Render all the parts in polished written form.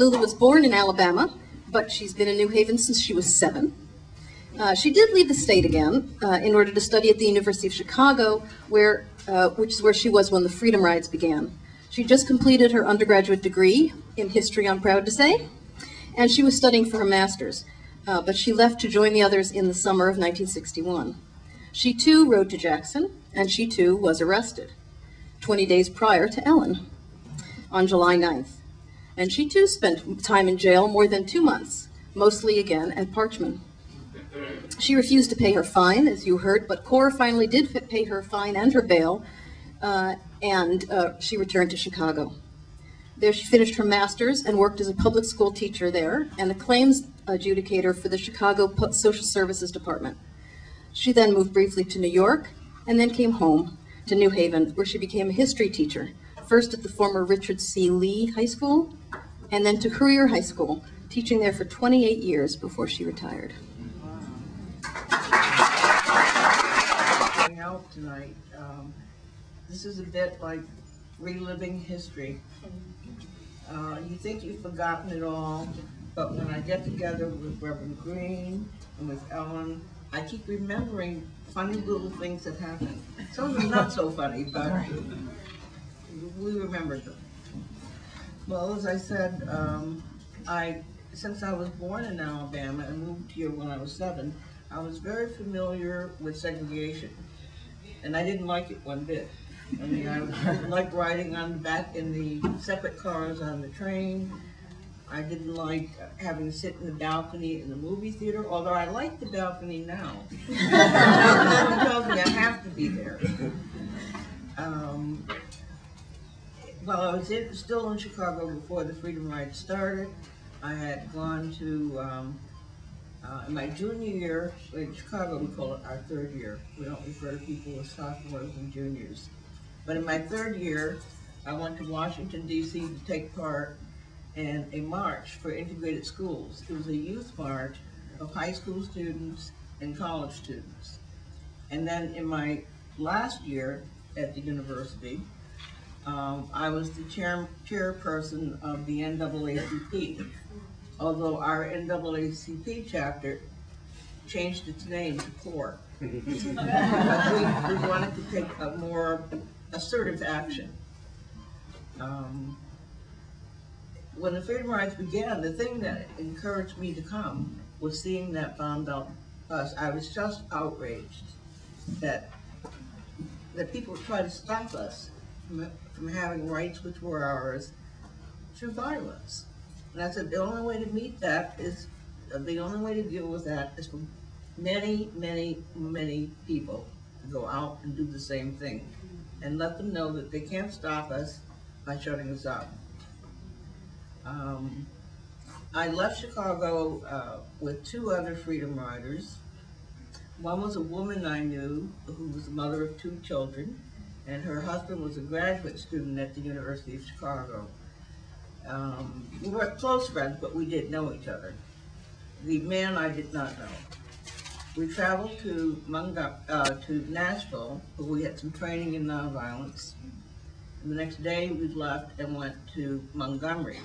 Lula was born in Alabama, but she's been in New Haven since she was 7. She did leave the state again in order to study at the University of Chicago, which is where she was when the Freedom Rides began. She just completed her undergraduate degree in history, I'm proud to say, and she was studying for her master's, but she left to join the others in the summer of 1961. She too rode to Jackson, and she too was arrested 20 days prior to Ellen on July 9th. And she too spent time in jail, more than 2 months, mostly again at Parchman. She refused to pay her fine, as you heard, but CORE finally did pay her fine and her bail, and she returned to Chicago. There she finished her master's and worked as a public school teacher there and a claims adjudicator for the Chicago Social Services Department. She then moved briefly to New York and then came home to New Haven, where she became a history teacher, first at the former Richard C. Lee High School and then to Courier High School, teaching there for 28 years before she retired. Out tonight. This is a bit like reliving history. You think you've forgotten it all, but when I get together with Reverend Green and with Ellen, I keep remembering funny little things that happened. Some of them not so funny, but we remember them. Well, as I said, since I was born in Alabama and moved here when I was 7, I was very familiar with segregation, and I didn't like it one bit. I mean, I didn't like riding on the back in the separate cars on the train. I didn't like having to sit in the balcony in the movie theater, although I like the balcony now. Someone tells me I have to be there. While I was still in Chicago before the Freedom Ride started, I had gone to, in my junior year, in Chicago we call it our 3rd year. We don't refer to people as sophomores and juniors. But in my 3rd year, I went to Washington, D.C. to take part in a march for integrated schools. It was a youth march of high school students and college students. And then in my last year at the university, I was the chairperson of the NAACP, although our NAACP chapter changed its name to CORE. We wanted to take a more assertive action. When the Freedom Rides began, the thing that encouraged me to come was seeing that bombed out bus. I was just outraged that people would try to stop us from having rights which were ours through violence. And I said the only way to meet that is, the only way to deal with that is for many, many, many people to go out and do the same thing and let them know that they can't stop us by shutting us up. I left Chicago with 2 other Freedom Riders. One was a woman I knew who was the mother of 2 children, and her husband was a graduate student at the University of Chicago. We weren't close friends, but we did know each other. The man I did not know. We traveled to Nashville, where we had some training in nonviolence. And the next day we left and went to Montgomery,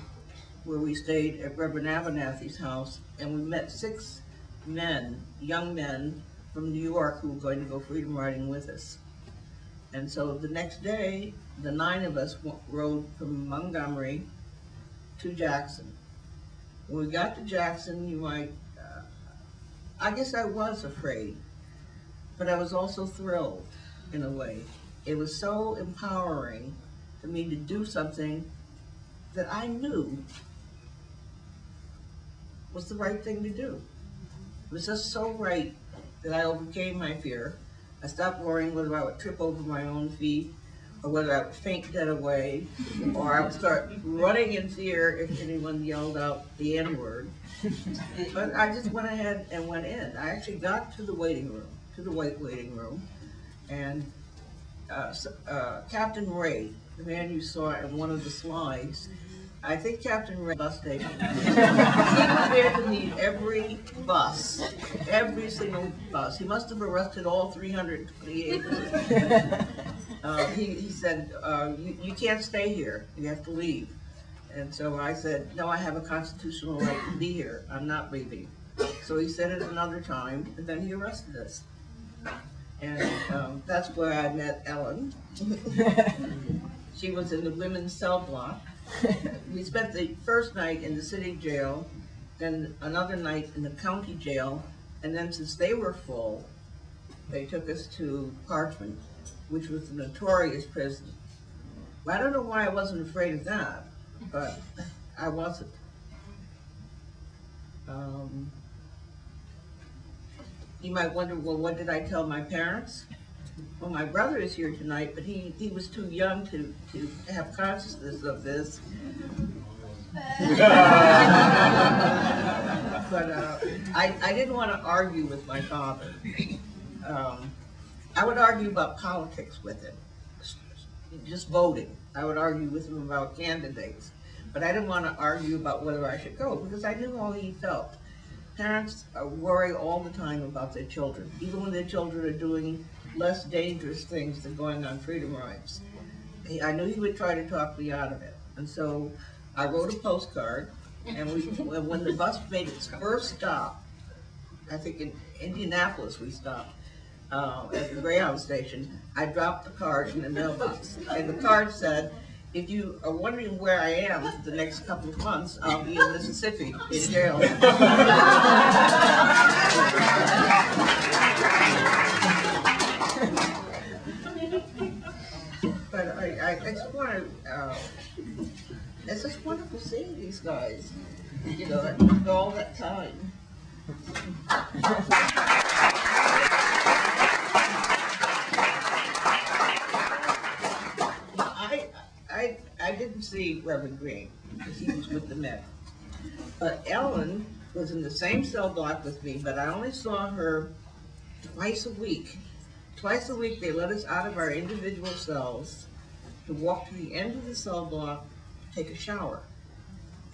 where we stayed at Reverend Abernathy's house, and we met 6 men, young men from New York who were going to go freedom riding with us. And so the next day, the 9 of us rode from Montgomery to Jackson. When we got to Jackson, you might, I guess I was afraid, but I was also thrilled in a way. It was so empowering for me to do something that I knew was the right thing to do. It was just so right that I overcame my fear. I stopped worrying whether I would trip over my own feet, or whether I would faint dead away, or I would start running in fear if anyone yelled out the N-word. But I just went ahead and went in. I actually got to the waiting room, to the white waiting room, and Captain Ray, the man you saw in one of the slides, I think Captain Ray bus station. He was there to meet every bus, every single bus. He must have arrested all 328. He said, you can't stay here, you have to leave. And so I said, no, I have a constitutional right to be here. I'm not leaving. So he said it another time, and then he arrested us. And that's where I met Ellen. She was in the women's cell block. We spent the first night in the city jail, then another night in the county jail, and then since they were full, they took us to Parchment, which was a notorious prison. I don't know why I wasn't afraid of that, but I wasn't. You might wonder, well, what did I tell my parents? Well, my brother is here tonight, but he was too young to have consciousness of this. But I didn't want to argue with my father. I would argue about politics with him, just voting. I would argue with him about candidates. But I didn't want to argue about whether I should go, because I knew how he felt. Parents worry all the time about their children, even when their children are doing less dangerous things than going on freedom rides. I knew he would try to talk me out of it. And so I wrote a postcard, and when the bus made its first stop, I think in Indianapolis we stopped, at the Greyhound station, I dropped the card in the mailbox. And the card said, if you are wondering where I am for the next couple of months, I'll be in Mississippi, in jail. But I just want to, it's just wonderful seeing these guys, you know, after all that time. I didn't see Reverend Green, because he was with the Met. But Ellen was in the same cell block with me, but I only saw her twice a week. Twice a week they let us out of our individual cells to walk to the end of the cell block to take a shower.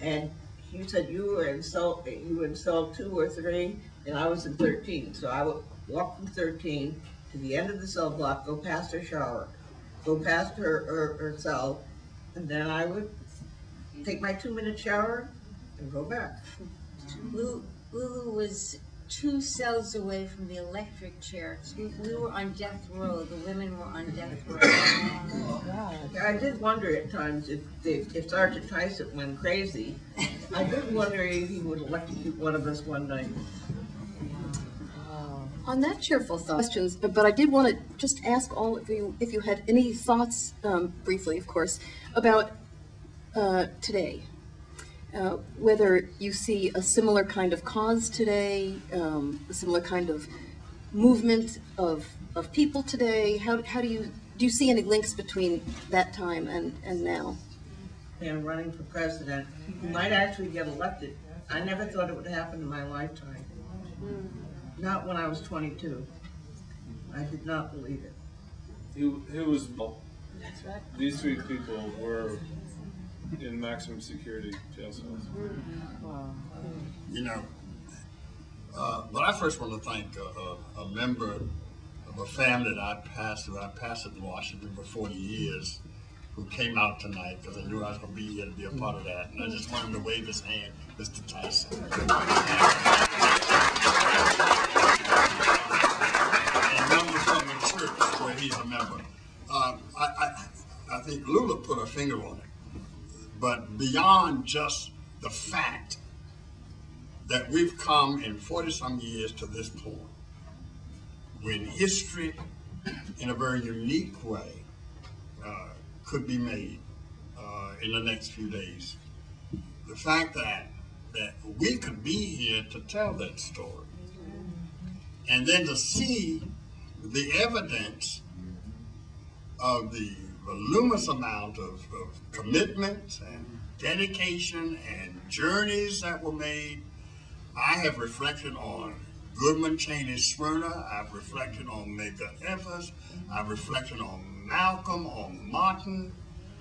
And you said you were in cell 2 or 3, and I was in 13. So I would walk from 13 to the end of the cell block, go past her shower, go past her cell, and then I would take my 2-minute shower and go back. Lulu was 2 cells away from the electric chair. We were on death row. The women were on death row. Yeah, I did wonder at times if Sergeant Tyson went crazy. I did wonder if he would electrocute one of us one night. On that cheerful thought, questions, but I did want to just ask all of you if you had any thoughts, briefly, of course, about today. Whether you see a similar kind of cause today, a similar kind of movement of people today. How do you see any links between that time and now? And running for president, you might actually get elected. I never thought it would happen in my lifetime. Not when I was 22. I did not believe it. It was. That's right. These 3 people were in maximum security jail cells. You know, but I first want to thank a member of a family that I passed through. I passed in Washington for 40 years, who came out tonight because I knew I was going to be here to be a part of that. And I just wanted to wave his hand, Mr. Tyson. And members from the church where he's a member. I think Lula put her finger on it. But beyond just the fact that we've come in 40-some years to this point, when history, in a very unique way, could be made in the next few days. The fact that we could be here to tell that story, and then to see the evidence of the voluminous amount of commitment and dedication and journeys that were made. I have reflected on Goodman Cheney Smyrna. I've reflected on Medgar Evers. I've reflected on Malcolm, on Martin.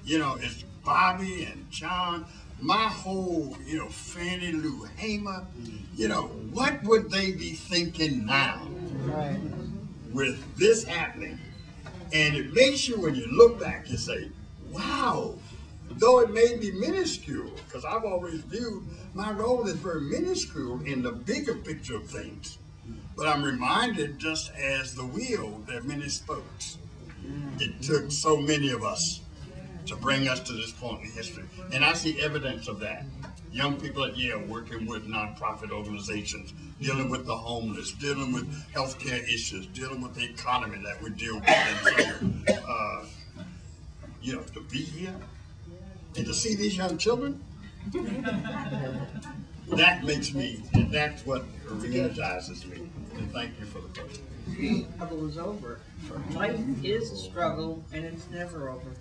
You know, it's Bobby and John. My whole, Fannie Lou Hamer. What would they be thinking now with this happening? And it makes you, when you look back, you say, wow, though it may be minuscule, because I've always viewed my role as very minuscule in the bigger picture of things. But I'm reminded, just as the wheel, there are many spokes. It took so many of us to bring us to this point in history. And I see evidence of that. Young people at Yale working with nonprofit organizations, dealing with the homeless, dealing with healthcare issues, dealing with the economy that we deal with. And so, you know, to be here and to see these young children, that makes me, and that's what re-energizes me. And thank you for the question. The struggle is over. Life is a struggle, and it's never over.